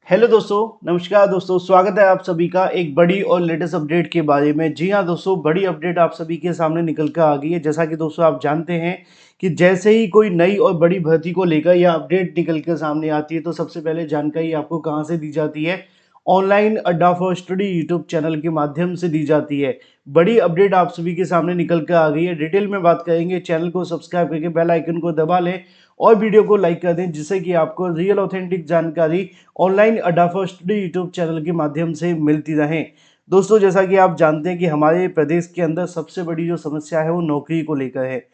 Hello दोस्तों, नमस्कार दोस्तों। स्वागत है आप सभी का एक बड़ी और लेटेस्ट अपडेट के बारे में। जी हाँ दोस्तों, बड़ी अपडेट आप सभी के सामने निकल कर आ गई है। जैसा कि दोस्तों आप जानते हैं कि जैसे ही कोई नई और बड़ी भर्ती को लेकर या अपडेट निकल कर सामने आती है तो सबसे पहले जानकारी आपको कहाँ से दी जाती है? ऑनलाइन अड्डा फॉर स्टडी यूट्यूब चैनल के माध्यम से दी जाती है। बड़ी अपडेट आप सभी के सामने निकल कर आ गई है। डिटेल में बात करेंगे। चैनल को सब्सक्राइब करके बेल आइकन को दबा लें और वीडियो को लाइक कर दें, जिससे कि आपको रियल ऑथेंटिक जानकारी ऑनलाइन अड्डा फॉर स्टडी यूट्यूब चैनल के माध्यम से मिलती रहे। दोस्तों, जैसा कि आप जानते हैं कि हमारे प्रदेश के अंदर सबसे बड़ी जो समस्या है वो नौकरी को लेकर है।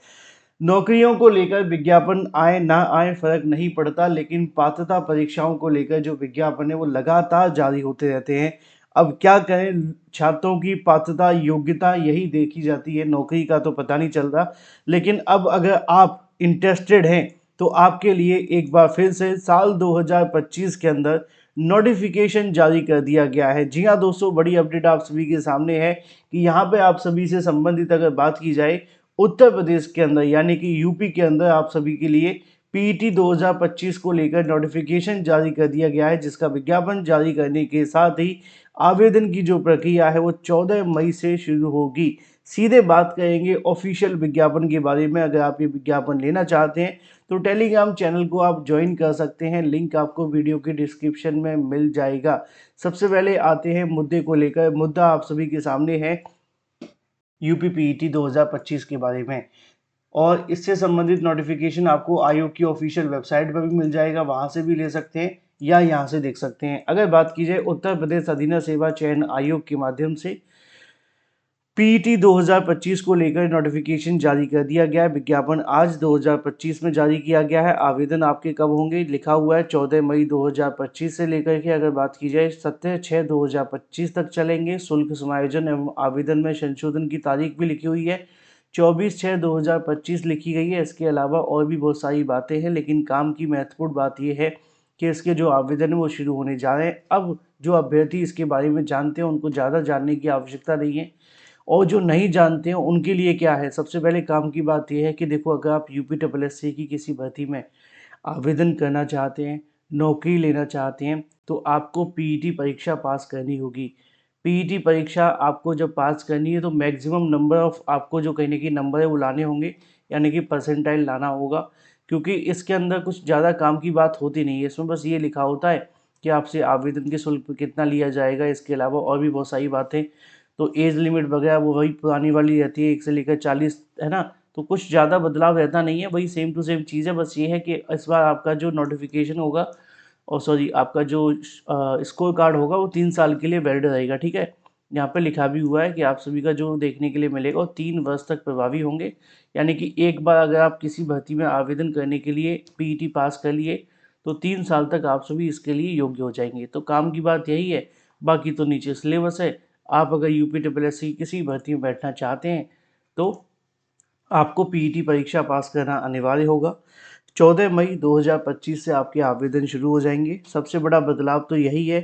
नौकरियों को लेकर विज्ञापन आए ना आए फर्क नहीं पड़ता, लेकिन पात्रता परीक्षाओं को लेकर जो विज्ञापन है वो लगातार जारी होते रहते हैं। अब क्या करें, छात्रों की पात्रता योग्यता यही देखी जाती है, नौकरी का तो पता नहीं चल रहा। लेकिन अब अगर आप इंटरेस्टेड हैं तो आपके लिए एक बार फिर से साल 2025 के अंदर नोटिफिकेशन जारी कर दिया गया है। जी हाँ दोस्तों, बड़ी अपडेट आप सभी के सामने है कि यहाँ पे आप सभी से संबंधित अगर बात की जाए, उत्तर प्रदेश के अंदर यानी कि यूपी के अंदर आप सभी के लिए पीईटी 2025 को लेकर नोटिफिकेशन जारी कर दिया गया है, जिसका विज्ञापन जारी करने के साथ ही आवेदन की जो प्रक्रिया है वो 14 मई से शुरू होगी। सीधे बात करेंगे ऑफिशियल विज्ञापन के बारे में। अगर आप ये विज्ञापन लेना चाहते हैं तो टेलीग्राम चैनल को आप ज्वाइन कर सकते हैं, लिंक आपको वीडियो के डिस्क्रिप्शन में मिल जाएगा। सबसे पहले आते हैं मुद्दे को लेकर। मुद्दा आप सभी के सामने है यूपी पीईटी 2025 के बारे में, और इससे संबंधित नोटिफिकेशन आपको आयोग की ऑफिशियल वेबसाइट पर भी मिल जाएगा, वहां से भी ले सकते हैं या यहाँ से देख सकते हैं। अगर बात की जाए उत्तर प्रदेश अधीनस्थ सेवा चयन आयोग के माध्यम से पीईटी 2025 को लेकर नोटिफिकेशन जारी कर दिया गया है। विज्ञापन आज 2025 में जारी किया गया है। आवेदन आपके कब होंगे, लिखा हुआ है 14 मई 2025 से लेकर के अगर बात की जाए 17/6/2025 तक चलेंगे। शुल्क समायोजन एवं आवेदन में संशोधन की तारीख भी लिखी हुई है, 24/6/2025 लिखी गई है। इसके अलावा और भी बहुत सारी बातें हैं, लेकिन काम की महत्वपूर्ण बात यह है कि इसके जो आवेदन है वो शुरू होने जा रहे हैं। अब जो अभ्यर्थी इसके बारे में जानते हैं उनको ज़्यादा जानने की आवश्यकता नहीं है, और जो नहीं जानते हैं उनके लिए क्या है, सबसे पहले काम की बात यह है कि देखो, अगर आप यूपी की किसी भर्ती में आवेदन करना चाहते हैं, नौकरी लेना चाहते हैं, तो आपको पीईटी परीक्षा पास करनी होगी। पीईटी परीक्षा आपको जब पास करनी है तो मैक्सिमम नंबर ऑफ आपको जो कहने की नंबर है वो लाने होंगे, यानी कि परसेंटाइल लाना होगा। क्योंकि इसके अंदर कुछ ज़्यादा काम की बात होती नहीं है, इसमें बस ये लिखा होता है कि आपसे आवेदन के शुल्क पे कितना लिया जाएगा। इसके अलावा और भी बहुत सारी बातें, तो एज लिमिट वगैरह वो वही पुरानी वाली रहती है, 1 से लेकर 40, है ना। तो कुछ ज़्यादा बदलाव रहता नहीं है, वही सेम टू सेम चीज़ है। बस ये है कि इस बार आपका जो नोटिफिकेशन होगा, और सॉरी आपका जो स्कोर कार्ड होगा वो 3 साल के लिए वैलिड रहेगा, ठीक है। यहाँ पे लिखा भी हुआ है कि आप सभी का जो देखने के लिए मिलेगा वो 3 वर्ष तक प्रभावी होंगे। यानी कि एक बार अगर आप किसी भर्ती में आवेदन करने के लिए पीईटी पास कर लिए तो 3 साल तक आप सभी इसके लिए योग्य हो जाएंगे। तो काम की बात यही है, बाकी तो नीचे सिलेबस है। आप अगर यूपी किसी भर्ती में बैठना चाहते हैं तो आपको पीईटी परीक्षा पास करना अनिवार्य होगा। 14 मई 2025 से आपके आवेदन शुरू हो जाएंगे। सबसे बड़ा बदलाव तो यही है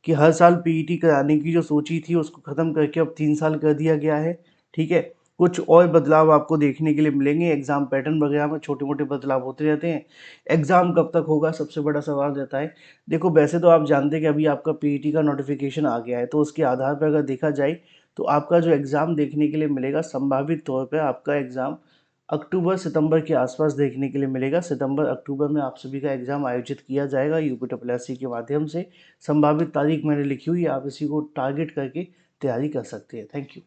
कि हर साल पीईटी कराने की जो सोची थी उसको ख़त्म करके अब 3 साल कर दिया गया है, ठीक है। कुछ और बदलाव आपको देखने के लिए मिलेंगे, एग्ज़ाम पैटर्न वगैरह में छोटे मोटे बदलाव होते रहते हैं। एग्ज़ाम कब तक होगा, सबसे बड़ा सवाल रहता है। देखो, वैसे तो आप जानते हैं कि अभी आपका पीईटी का नोटिफिकेशन आ गया है, तो उसके आधार पर अगर देखा जाए तो आपका जो एग्ज़ाम देखने के लिए मिलेगा, संभावित तौर पे आपका एग्ज़ाम अक्टूबर सितंबर के आसपास देखने के लिए मिलेगा। सितंबर अक्टूबर में आप सभी का एग्ज़ाम आयोजित किया जाएगा यूपी के माध्यम से। संभावित तारीख मैंने लिखी हुई है, आप इसी को टारगेट करके तैयारी कर सकते हैं। Thank you.